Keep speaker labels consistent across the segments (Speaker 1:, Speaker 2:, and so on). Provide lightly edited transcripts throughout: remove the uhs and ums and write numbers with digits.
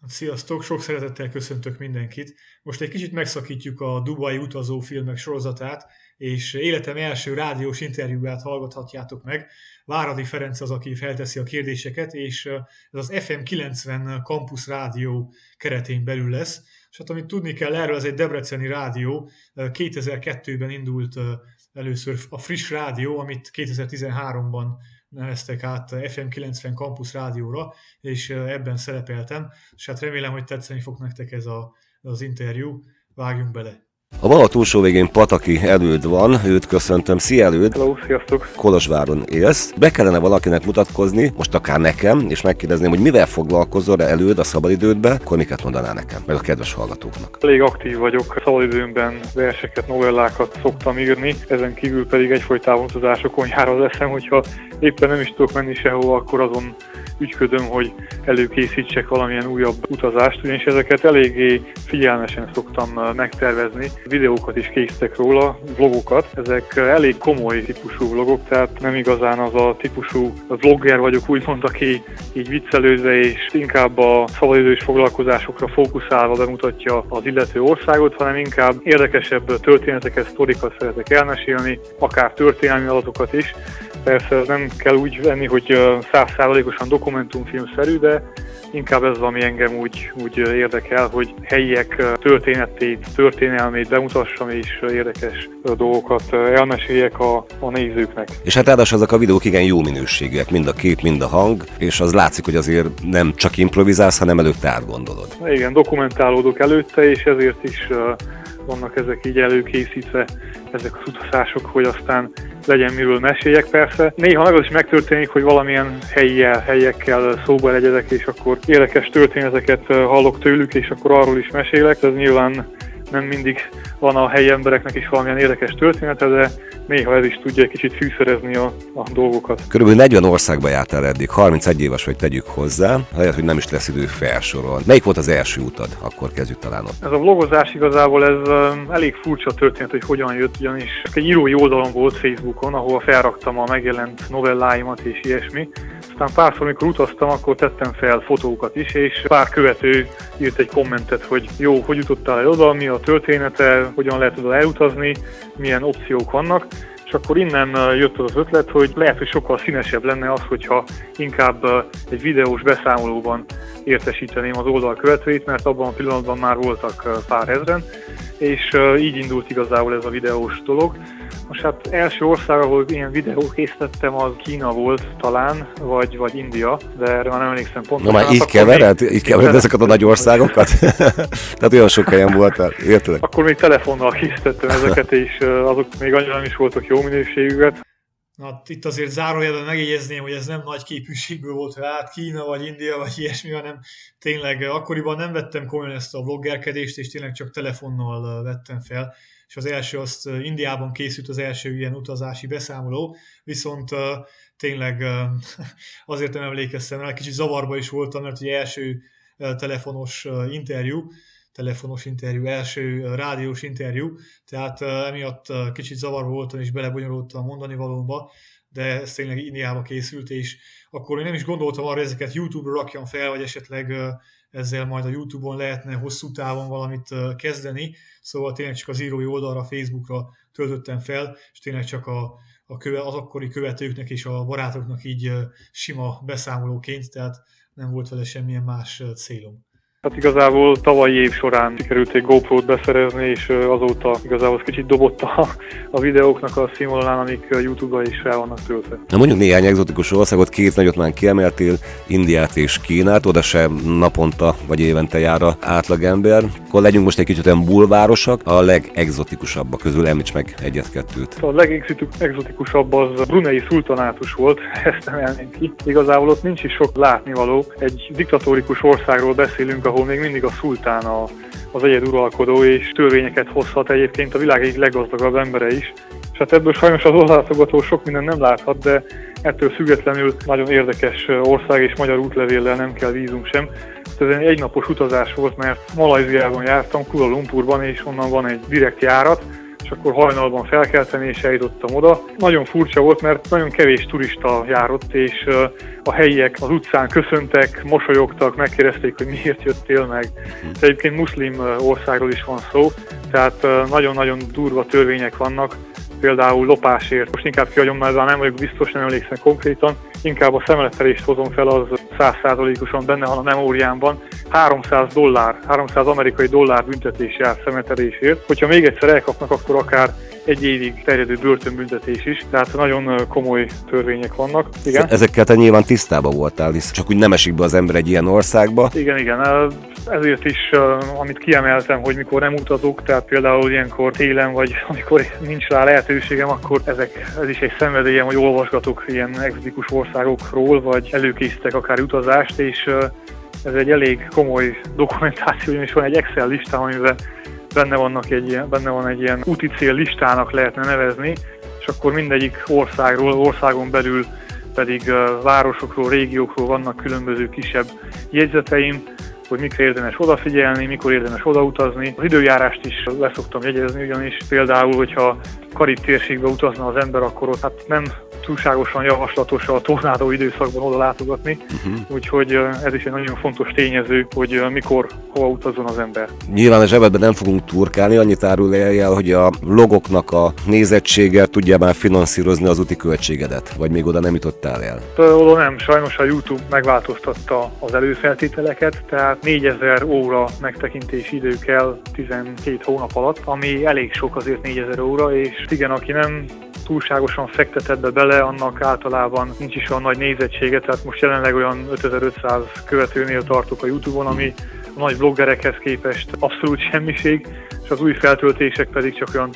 Speaker 1: Sziasztok, sok szeretettel köszöntök mindenkit. Most egy kicsit megszakítjuk a Dubai utazó filmek sorozatát, és életem első rádiós interjúját hallgathatjátok meg. Váradi Ferenc az, aki felteszi a kérdéseket, és ez az FM 90 Campus Rádió keretén belül lesz. És hát amit tudni kell erről, ez egy debreceni rádió. 2002-ben indult először a Friss Rádió, amit 2013-ban neveztek át FM 90 Campus Rádióra, és ebben szerepeltem, és hát remélem, hogy tetszeni fog nektek ez az interjú. Vágjunk bele!
Speaker 2: A vonal túlsó végén Pataki Előd van, őt köszöntöm. Szia Előd!
Speaker 3: Hello, sziasztok!
Speaker 2: Kolozsváron élsz. Be kellene valakinek mutatkozni, most akár nekem, és megkérdezném, hogy mivel foglalkozol Előd a szabadidődben, akkor miket mondanál nekem, meg a kedves hallgatóknak?
Speaker 3: Elég aktív vagyok, szabadidőmben verseket, novellákat szoktam írni, ezen kívül pedig egyfolytában utazásokon jár az eszem, hogyha éppen nem is tudok menni sehova, akkor azon ügyködöm, hogy előkészítsek valamilyen újabb utazást, ugyanis ezeket eléggé figyelmesen szoktam megtervezni. Videókat is készítek róla, vlogokat. Ezek elég komoly típusú vlogok, tehát nem igazán az a típusú vlogger vagyok, úgymond, aki így viccelődve és inkább a szabadidős foglalkozásokra fókuszálva bemutatja az illető országot, hanem inkább érdekesebb történeteket, sztorikat szeretek elmesélni, akár történelmi adatokat is. Persze ez nem kell úgy venni, hogy 100%-osan dokumentumfilmszerű, de inkább ez, ami engem úgy érdekel, hogy helyiek történetét, történelmét bemutassam, és érdekes dolgokat elmeséljek a nézőknek.
Speaker 2: És hát ráadásul ezek a videók igen jó minőségűek, mind a kép, mind a hang, és az látszik, hogy azért nem csak improvizálsz, hanem előtte átgondolod.
Speaker 3: Igen, dokumentálódok előtte, és ezért is vannak ezek így előkészítve, ezek az utazások, hogy aztán legyen miről meséljek. Persze néha meg az is megtörténik, hogy valamilyen helyiekkel szóba legyedek, és akkor érdekes történeteket hallok tőlük, és akkor arról is mesélek. Ez nyilván nem mindig van a helyi embereknek is valamilyen érdekes története, de néha ez is tudja egy kicsit fűszerezni a dolgokat.
Speaker 2: Körülbelül 40 országba jártál eddig, 31 éves vagy, tegyük hozzá, lehet, hogy nem is lesz idő felsorolni. Melyik volt az első utad? Akkor kezdjük talán ott.
Speaker 3: Ez a vlogozás igazából ez elég furcsa történet, hogy hogyan jött, ugyanis egy írói oldalon volt Facebookon, ahol felraktam a megjelent novelláimat és ilyesmi. Aztán párszor, amikor utaztam, akkor tettem fel fotókat is, és pár követő írt egy kommentet, hogy jó, hogy jutottál el oda, mi a története, hogyan lehet oda elutazni, milyen opciók vannak. És akkor innen jött az ötlet, hogy lehet, hogy sokkal színesebb lenne az, hogyha inkább egy videós beszámolóban értesíteném az oldal követőit, mert abban a pillanatban már voltak pár ezren, és így indult igazából ez a videós dolog. Most hát első ország, ahol ilyen videót készítettem, az Kína volt talán, vagy India, de erre már nem emlékszem pontosan.
Speaker 2: Na már így kevered ezeket a nagy országokat? Tehát olyan sok helyen voltál, érted?
Speaker 3: Akkor még telefonnal készítettem ezeket, és azok még annyira nem is voltak jó minőségűek.
Speaker 1: Na, itt azért zárójelben megjegyezném, hogy ez nem nagy képűségből volt, hogy hát Kína vagy India vagy ilyesmi, hanem tényleg akkoriban nem vettem komolyan ezt a vloggerkedést, és tényleg csak telefonnal vettem fel. És az első, azt Indiában készült az első ilyen utazási beszámoló, viszont tényleg azért nem emlékeztem rá, kicsit zavarba is voltam, mert ugye első telefonos interjú, első rádiós interjú, tehát emiatt kicsit zavarba voltam és belebonyolódtam a mondani valómba, de ez tényleg Indiába készült, és akkor én nem is gondoltam arra, hogy ezeket YouTube-ra rakjam fel, vagy esetleg ezzel majd a YouTube-on lehetne hosszú távon valamit kezdeni, szóval tényleg csak az írói oldalra, Facebookra töltöttem fel, és tényleg csak az akkori követőknek és a barátoknak így sima beszámolóként, tehát nem volt vele semmilyen más célom.
Speaker 3: Hát igazából tavalyi év során sikerült egy GoPro-t beszerezni, és azóta igazából kicsit dobott a videóknak a színvonalán, amik YouTube-ra is fel vannak töltve.
Speaker 2: Na mondjuk néhány egzotikus országot, két nagyot már kiemeltél, Indiát és Kínát, oda sem naponta vagy évente jár az átlagember. Akkor legyünk most egy kicsit olyan bulvárosak, a legexotikusabbak közül említs meg egyet-kettőt.
Speaker 3: A legexotikusabb az Brunei szultanátus volt, ezt emelném ki. Igazából ott nincs is sok látnivaló. Egy diktatórikus országról beszélünk, ahol még mindig a szultán az egyeduralkodó, és törvényeket hozhat egyébként a világ egyik leggazdagabb embere is. És hát ebből sajnos az országlátogató sok minden nem láthat, de ettől függetlenül nagyon érdekes ország, és magyar útlevéllel nem kell vízum sem. Ez egy egynapos utazás volt, mert Malajziában jártam, Kuala Lumpurban, és onnan van egy direkt járat, és akkor hajnalban felkeltem és eljutottam oda. Nagyon furcsa volt, mert nagyon kevés turista járott, és a helyiek az utcán köszöntek, mosolyogtak, megkérdezték, hogy miért jöttél meg. Egyébként muszlim országról is van szó, tehát nagyon-nagyon durva törvények vannak, például lopásért. Most inkább kihagyom, mert nem vagyok biztos, nem emlékszem konkrétan, inkább a szemletelést hozom fel, az 100%-osan benne van a memóriámban. $300 amerikai dollár büntetés jár szemetelésért. Hogyha még egyszer elkapnak, akkor akár 1 évig terjedő börtönbüntetés is, tehát nagyon komoly törvények vannak. Igen?
Speaker 2: Ezekkel te nyilván tisztában voltál, hisz csak úgy nem esik be az ember egy ilyen országba.
Speaker 3: Igen. Ezért is, amit kiemeltem, hogy mikor nem utazok, tehát például ilyenkor télen, vagy amikor nincs rá lehetőségem, akkor ez is egy szenvedélyem, hogy olvasgatok ilyen egzotikus országokról, vagy előkészítek akár utazást, és ez egy elég komoly dokumentáció, és van egy Excel listám, amiben benne van egy ilyen úti cél listának lehetne nevezni, és akkor mindegyik országon belül pedig városokról, régiókról vannak különböző kisebb jegyzeteim, hogy mikor érdemes odafigyelni, mikor érdemes odautazni. Az időjárást is leszoktam jegyezni, ugyanis például, hogyha Karib térségbe utazna az ember, akkor ott hát nem túlságosan javaslatos a tornádó időszakban oda látogatni, úgyhogy ez is egy nagyon fontos tényező, hogy mikor, hova utazzon az ember. Nyilván
Speaker 2: a zsebedben nem fogunk turkálni, annyit árulj el, hogy a vlogoknak a nézettséggel tudja már finanszírozni az úti költségedet, vagy még oda nem jutottál el?
Speaker 3: Oda nem, sajnos a YouTube megváltoztatta az előfeltételeket, tehát 4000 óra megtekintési idő kell 12 hónap alatt, ami elég sok azért 4000 óra, és igen, aki nem túlságosan fektetett be bele, annak általában nincs is olyan nagy nézettsége, tehát most jelenleg olyan 5500 követőnél tartok a YouTube-on, ami a nagy vloggerekhez képest abszolút semmiség, és az új feltöltések pedig csak olyan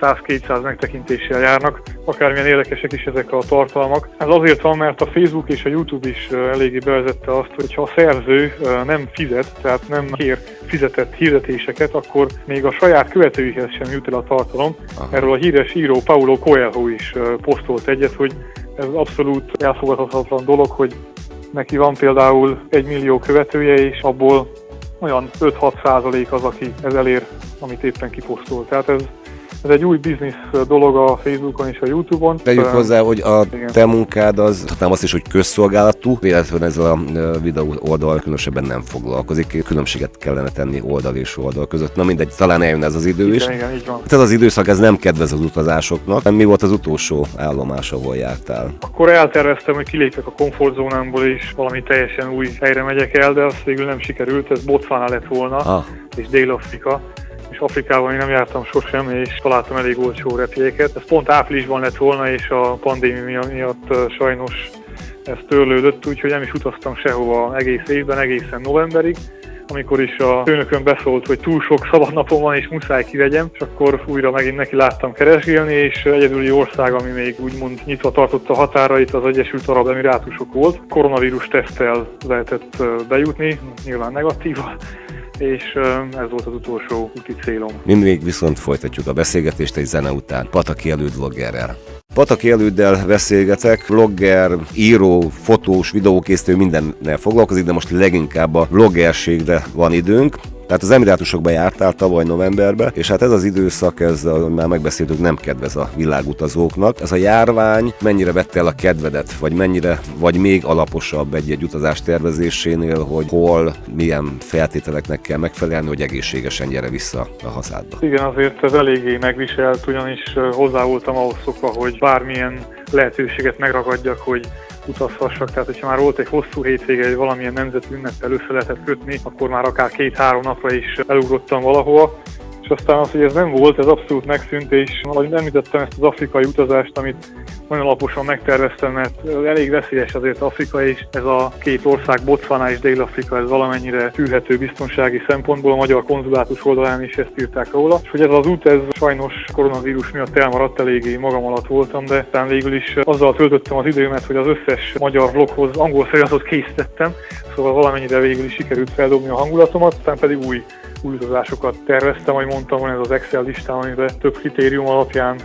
Speaker 3: 100-200 megtekintéssel járnak, akármilyen érdekesek is ezek a tartalmak. Ez azért van, mert a Facebook és a YouTube is eléggé bevezette azt, hogy ha a szerző nem fizet, tehát nem kér fizetett hirdetéseket, akkor még a saját követőihez sem jut el a tartalom. Erről a híres író Paulo Coelho is posztolt egyet, hogy ez abszolút elfogadhatatlan dolog, hogy neki van például 1 millió követője, és abból olyan 5-6% az, aki ez elér, amit éppen kiposztol. Tehát ez egy új biznisz dolog a Facebookon és a YouTube-on.
Speaker 2: Tegyük hozzá, hogy a te munkád az, nem azt is, hogy közszolgálatú, véletlenül ezzel a videó oldal különösebben nem foglalkozik, különbséget kellene tenni oldal és oldal között. Na mindegy, talán eljön ez az idő is.
Speaker 3: Igen, így van.
Speaker 2: Ez az időszak, ez nem kedvez az utazásoknak. Mi volt az utolsó állomás, ahol jártál?
Speaker 3: Akkor elterveztem, hogy kilépek a komfortzónámból és valami teljesen új helyre megyek el, de az végül nem sikerült, ez Botswana lett volna, és Dél-Afrika. És Afrikában én nem jártam sosem, és találtam elég olcsó repjegyeket. Ez pont áprilisban lett volna, és a pandémia miatt sajnos ez törlődött, úgyhogy nem is utaztam sehova egész évben, egészen novemberig, amikor is a főnökön beszólt, hogy túl sok szabadnapom van, és muszáj kivegyem, és akkor újra megint neki láttam keresgélni, és egyedüli ország, ami még úgymond nyitva tartotta a határait, az Egyesült Arab Emirátusok volt. Koronavírus teszttel lehetett bejutni, nyilván negatíva, és ez volt az utolsó úti célom.
Speaker 2: Mindig viszont folytatjuk a beszélgetést egy zene után Pataki Előd vloggerrel. Pataki Előddel beszélgetek, vlogger, író, fotós, videókészítő, mindennel foglalkozik, de most leginkább a vloggerségre van időnk. Tehát az Emirátusokban jártál tavaly novemberben, és hát ez az időszak, ez, ahogy már megbeszéltük, nem kedvez a világutazóknak. Ez a járvány mennyire vette el a kedvedet, vagy mennyire vagy még alaposabb egy utazás tervezésénél, hogy hol, milyen feltételeknek kell megfelelni, hogy egészségesen gyere vissza a hazádba?
Speaker 3: Igen, azért ez eléggé megviselt, ugyanis hozzá voltam ahhoz szokva, hogy bármilyen lehetőséget megragadjak, hogy utazhassak, tehát hogyha már volt egy hosszú hétvége, hogy valamilyen nemzeti ünnepel össze lehetett kötni, akkor már akár 2-3 napra is elugrottam valahova, és aztán az, hogy ez nem volt, ez abszolút megszűnt, és ahogy említettem ezt az afrikai utazást, amit nagyon alaposan megterveztem, mert elég veszélyes azért Afrika, és ez a két ország, Botswana és Dél-Afrika, ez valamennyire tűrhető biztonsági szempontból, a magyar konzulátus oldalán is ezt írták róla. És hogy ez az út, ez sajnos koronavírus miatt elmaradt, eléggé magam alatt voltam, de aztán végül is azzal töltöttem az időmet, hogy az összes magyar vloghoz angol feliratot készítettem, szóval valamennyire végül is sikerült feldobni a hangulatomat, aztán pedig új új utazásokat terveztem, ahogy mondtam, van ez az Excel listám, amiben több kritérium alapján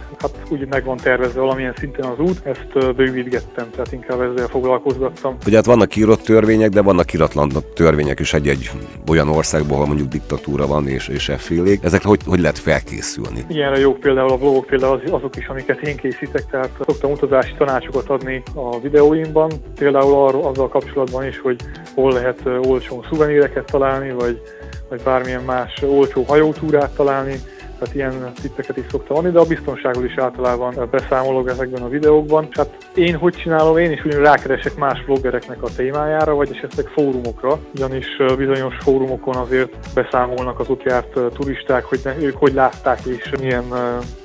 Speaker 3: úgy meg van tervezve valamilyen szinten az út, ezt bővítgettem, tehát inkább ezzel foglalkozgattam.
Speaker 2: Ugye hát vannak írott törvények, de vannak iratlan törvények is egy olyan országban, ahol mondjuk diktatúra van és effélék. Ezekre hogy lehet felkészülni?
Speaker 3: Ilyenre jók például a vlogok, például azok is, amiket én készítek, tehát szoktam utazási tanácsokat adni a videóimban, például azzal kapcsolatban is, hogy hol lehet olcsón szuveníreket találni, vagy bármilyen más olcsó hajótúrát találni, tehát ilyen tippeket is szoktam adni, de a biztonságról is általában beszámolok ezekben a videókban. És hát én hogy csinálom, én is ugyanúgy rákeresek más vloggereknek a témájára, vagy esetleg fórumokra, ugyanis bizonyos fórumokon azért beszámolnak az ott járt turisták, hogy ők hogy látták és milyen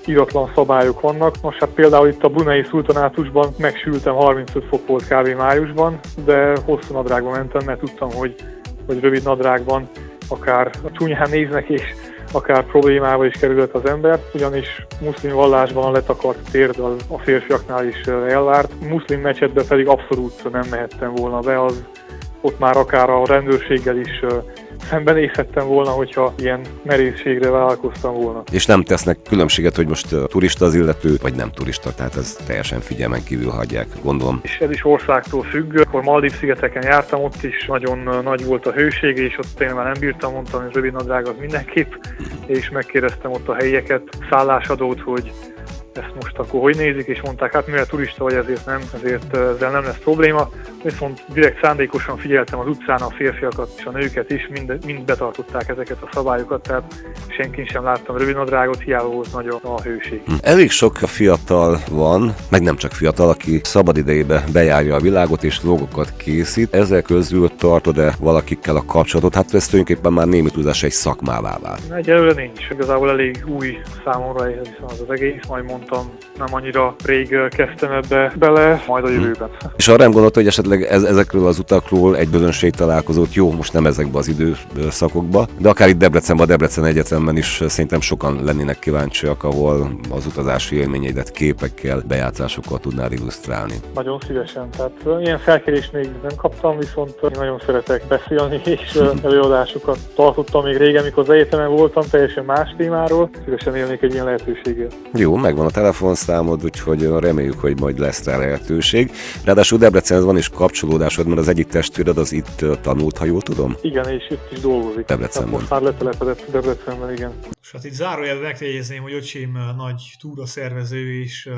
Speaker 3: iratlan szabályok vannak. Most hát például itt a Brunei Szultanátusban megsültem, 35 fok volt kb. Májusban, de hosszú nadrágban mentem, mert tudtam, hogy rövid nadrágban akár csúnyán néznek és akár problémába is kerülhet az ember, ugyanis muszlim vallásban a letakart térd a férfiaknál is elvárt. Muszlim mecsetbe pedig abszolút nem mehettem volna be, ott már akár a rendőrséggel is szembenézhettem volna, hogyha ilyen merészségre vállalkoztam volna.
Speaker 2: És nem tesznek különbséget, hogy most turista az illető, vagy nem turista, tehát ez teljesen figyelmen kívül hagyják, gondolom.
Speaker 3: És ez is országtól függ. Akkor Maldív-szigeteken jártam, ott is nagyon nagy volt a hőség, és ott tényleg már nem bírtam, mondtam, hogy rövid nadrág az mindenképp, és megkérdeztem ott a helyieket, szállásadót, hogy ezt most akkor hogy nézik, és mondták, hát mivel turista vagy, ezért ezzel nem lesz probléma. Viszont direkt szándékosan figyeltem az utcán a férfiakat és a nőket is, mind betartották ezeket a szabályokat, tehát senkin sem láttam rövidnadrágot, hiába volt nagy a hőség.
Speaker 2: Elég sok fiatal van, meg nem csak fiatal, aki szabadidejébe bejárja a világot és vlogokat készít. Ezzel közül tartod-e valakikkel a kapcsolatot? Hát ez tulajdonképpen már némi tudás egy szakmává vált.
Speaker 3: Egyelőre nincs, igazából elég új számomra ez az egész, majd mondtam, nem annyira rég kezdtem ebbe bele, majd a jövőben.
Speaker 2: És arra nem gondolta, hogy esetleg ezekről az utakról egy közönség találkozót, jó, most nem ezekben az időszakokban, de akár itt Debrecenben, a Debrecen Egyetemben is szerintem sokan lennének kíváncsiak, ahol az utazási élményeidet képekkel, bejátszásokkal tudnád illusztrálni.
Speaker 3: Nagyon szívesen, tehát ilyen felkérést még nem kaptam, viszont én nagyon szeretek beszélni, és előadásokat tartottam még régen, mikor az egyetemen voltam, teljesen más témáról, szívesen élnék egy ilyen lehetőséggel.
Speaker 2: Jó, megvan a telefonszámod, úgyhogy reméljük, hogy majd lesz rá lehetőség. Ráadásul Debrecenhez van is kapcsolódásod, mert az egyik testvéred az itt tanult, ha jól tudom?
Speaker 3: Igen, és itt is dolgozik.
Speaker 2: Debrecenben.
Speaker 3: Most már letelepedett Debrecenben, igen.
Speaker 1: És hát itt zárójelben megjegyezném, hogy öcsém nagy túraszervező, és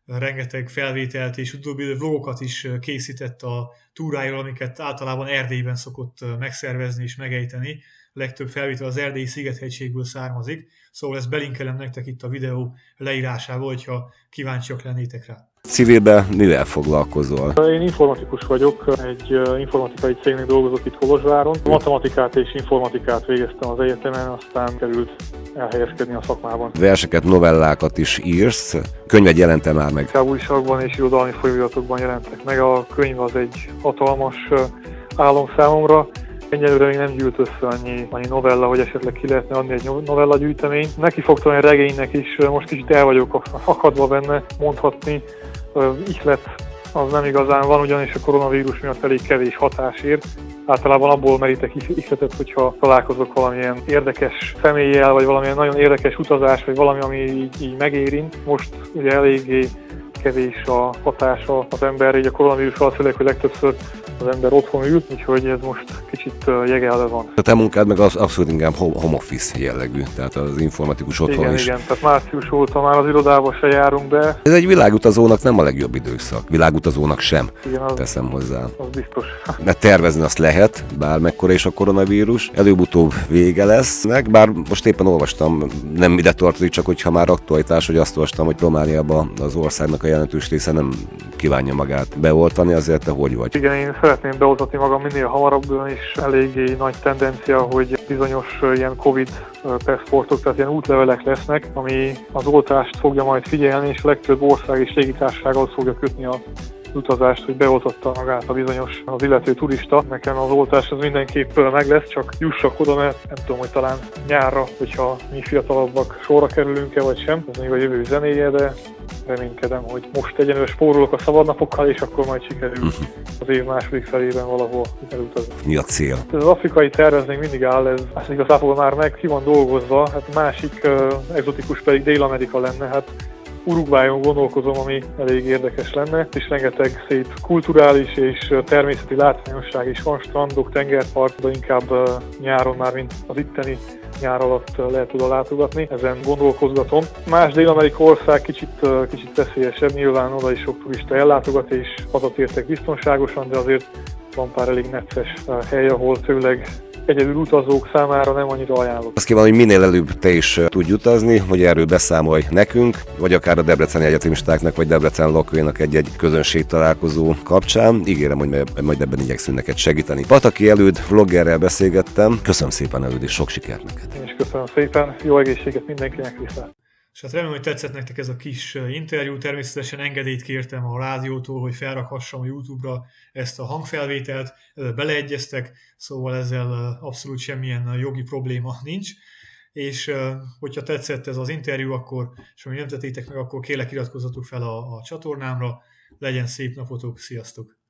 Speaker 1: rengeteg felvételt és utóbbi vlogokat is készített a túráiról, amiket általában Erdélyben szokott megszervezni és megejteni. A legtöbb felvétel az erdélyi Szigethegységből származik, szóval ezt belinkelem nektek itt a videó leírásába, hogyha kíváncsiak lennétek rá.
Speaker 2: Civilben mivel foglalkozol?
Speaker 3: Én informatikus vagyok, egy informatikai cégnél dolgozok itt Kolozsváron. Matematikát és informatikát végeztem az egyetemen, aztán került elhelyezkedni a szakmában.
Speaker 2: Verseket, novellákat is írsz, könyved jelente már meg?
Speaker 3: Újságban és irodalmi folyóiratokban jelentek meg. A könyv az egy hatalmas álom számomra. Egyelőre még nem gyűlt össze annyi novella, hogy esetleg ki lehetne adni egy novellagyűjteményt. Nekifogtam egy regénynek is, most kicsit el vagyok akadva benne, mondhatni. Ihlet az nem igazán van, ugyanis a koronavírus miatt elég kevés hatás ér. Általában abból merítek ihletet, hogyha találkozok valamilyen érdekes személlyel, vagy valamilyen nagyon érdekes utazás, vagy valami, ami így megérint. Most ugye eléggé kevés a hatása az emberre, így a koronavírusról főleg, hogy legtöbbször az ember otthon ül, úgyhogy ez most kicsit jegelve van.
Speaker 2: A te munkád meg az abszolút inkább home office jellegű, tehát az informatikus otthon is.
Speaker 3: Igen, tehát március óta már az irodába se járunk be.
Speaker 2: Ez egy világutazónak nem a legjobb időszak. Világutazónak sem,
Speaker 3: igen,
Speaker 2: teszem hozzá.
Speaker 3: Az biztos.
Speaker 2: Mert tervezni azt lehet, bármekkora is a koronavírus. Előbb-utóbb vége lesz, bár most éppen olvastam, nem ide tartozik, csak hogyha már aktualitás, hogy azt olvastam, hogy Romániában az országnak a jelentős része nem kívánja magát beoltani, azért te hogy vagy?
Speaker 3: Igen, én szeretném beoltatni magam minél hamarabb, és eléggé nagy tendencia, hogy bizonyos ilyen Covid passportok, tehát ilyen útlevelek lesznek, ami az oltást fogja majd figyelni, és a legtöbb ország és légitársaság fogja kötni az utazást, hogy beoltatta magát az illető turista. Nekem az oltás az mindenképp meg lesz, csak jussak oda, mert nem tudom, hogy talán nyárra, hogyha mi fiatalabbak sorra kerülünk-e vagy sem, ez még a jövő zenéje, de reménykedem, hogy most egyenlően spórolok a szabadnapokkal, és akkor majd sikerül az év második felében valahol elutazni.
Speaker 2: Mi a cél?
Speaker 3: Az afrikai tervez még mindig áll, ez igazából már meg ki van dolgozva, hát másik egzotikus pedig Dél-Amerika lenne, hát Uruguayon gondolkozom, ami elég érdekes lenne, és rengeteg szép kulturális és természeti látványosság is van, strandok, tengerpart, de inkább nyáron már, mint az itteni nyár alatt lehet oda látogatni, ezen gondolkozgatom. Más dél-amerikai ország kicsit veszélyesebb, nyilván oda is sok turista ellátogat, és hazatértek biztonságosan, de azért van pár elég necces hely, ahol főleg egyedül utazók számára nem annyira ajánlott.
Speaker 2: Azt kívánom, hogy minél előbb te is tudj utazni, hogy erről beszámolj nekünk, vagy akár a debreceni egyetemistáknak, vagy Debrecen lakóinak egy-egy közönség találkozó kapcsán. Ígérem, hogy majd ebben igyekszünk neked segíteni. Pataki Előd vloggerrel beszélgettem. Köszönöm szépen, Előd, és sok sikert neked.
Speaker 3: Én is köszönöm szépen, jó egészséget mindenkinek, viszont.
Speaker 1: És hát remélem, hogy tetszett nektek ez a kis interjú. Természetesen engedélyt kértem a rádiótól, hogy felrakhassam a YouTube-ra ezt a hangfelvételt, beleegyeztek, szóval ezzel abszolút semmilyen jogi probléma nincs. És hogyha tetszett ez az interjú, akkor, és ha még nem tettétek meg, akkor kérlek iratkozzatok fel a csatornámra. Legyen szép napotok, sziasztok!